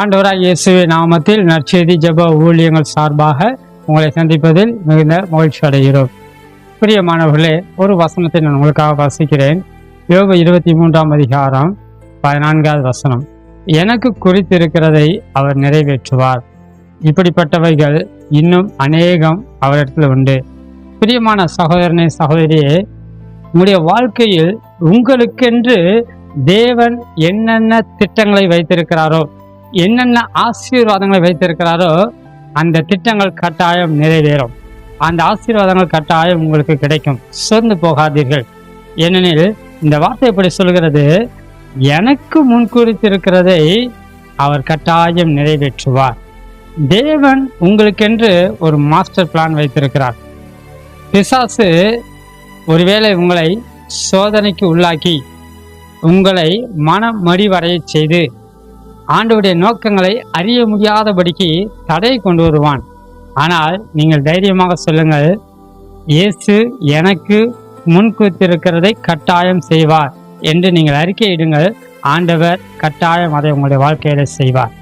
ஆண்டவராய் இயேசுவின் நாமத்தில் நற்செய்தி ஜெப ஊழியங்கள் சார்பாக உங்களை சந்திப்பதில் மிகுந்த மகிழ்ச்சி அடைகிறோம். பிரியமானவர்களே, ஒரு வசனத்தை நான் உங்களுக்காக வாசிக்கிறேன். யோபு 23 அதிகாரம் 14வது வசனம். எனக்கு குறித்திருக்கிறதை அவர் நிறைவேற்றுவார். இப்படிப்பட்டவைகள் இன்னும் அநேகம் அவரிடத்தில் உண்டு. பிரியமான சகோதரனே, சகோதரியே, உங்களுடைய வாழ்க்கையில் உங்களுக்கென்று தேவன் என்னென்ன திட்டங்களை வைத்திருக்கிறாரோ, என்னென்ன ஆசீர்வாதங்களை வைத்திருக்கிறாரோ, அந்த திட்டங்கள் கட்டாயம் நிறைவேறும். அந்த ஆசீர்வாதங்கள் கட்டாயம் உங்களுக்கு கிடைக்கும். சோர்ந்து போகாதீர்கள். ஏனெனில் இந்த வார்த்தை எப்படி சொல்கிறது? எனக்கு முன்குறித்திருக்கிறதை அவர் கட்டாயம் நிறைவேற்றுவார். தேவன் உங்களுக்கென்று ஒரு மாஸ்டர் பிளான் வைத்திருக்கிறார். பிசாசு ஒருவேளை உங்களை சோதனைக்கு உள்ளாக்கி உங்களை மனமடிவடைய செய்து ஆண்டவருடைய நோக்கங்களை அறிய முடியாதபடிக்கு தடை கொண்டு வருவான். ஆனால் நீங்கள் தைரியமாக சொல்லுங்கள், இயேசு எனக்கு முன்குறித்திருக்கிறதை கட்டாயம் செய்வார் என்று நீங்கள் அறிக்கையிடுங்கள். ஆண்டவர் கட்டாயம் அதை உங்களுடைய வாழ்க்கையில செய்வார்.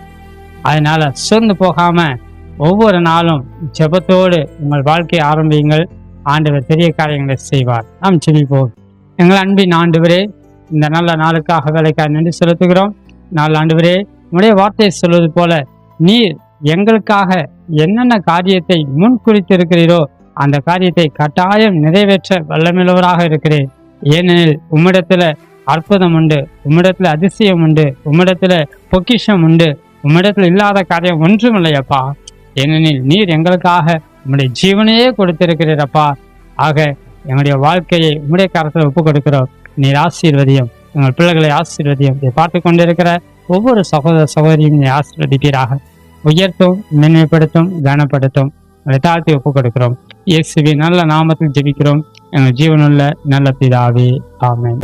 அதனால சோர்ந்து போகாம ஒவ்வொரு நாளும் ஜெபத்தோடு உங்கள் வாழ்க்கையை ஆரம்பியுங்கள். ஆண்டவர் பெரிய காரியங்களை செய்வார். நாம் ஜெபிப்போம். எங்கள் அன்பின் ஆண்டவரே, இந்த நல்ல நாளுக்காக வேலைக்காக நன்றி செலுத்துகிறோம். நாள் ஆண்டவரே, உடைய வார்த்தையை சொல்வது போல நீர் எங்களுக்காக என்னென்ன காரியத்தை முன் குறித்திருக்கிறீரோ அந்த காரியத்தை கட்டாயம் நிறைவேற்ற வல்லமையுள்ளவராக இருக்கிறேன். ஏனெனில் உம்மிடத்துல அற்புதம் உண்டு, உம்மிடத்துல அதிசயம் உண்டு, உம்மிடத்துல பொக்கிஷம் உண்டு. உம்மிடத்துல இல்லாத காரியம் ஒன்றும் இல்லையப்பா. ஏனெனில் நீர் எங்களுக்காக உம்முடைய ஜீவனையே கொடுத்திருக்கிறீரப்பா. ஆக எங்களுடைய வாழ்க்கையை உம்முடைய கரத்தில் ஒப்பு கொடுக்கிறோம். நீர் ஆசீர்வதியும், எங்கள் பிள்ளைகளை ஆசீர்வதியும். இதை பார்த்து கொண்டிருக்கிற ஒவ்வொரு சகோதர சகோதரியும் நீ ஆசீர்வதிப்பீராக. உயர்த்தும், மேன்மைப்படுத்தும், கனப்படுத்தும். உங்களை தாழ்த்தி ஒப்பு கொடுக்கிறோம். இயேசுவின் நல்ல நாமத்தில் ஜெபிக்கிறோம் எங்கள் ஜீவனுள்ள நல்ல பிதாவே. ஆமென்.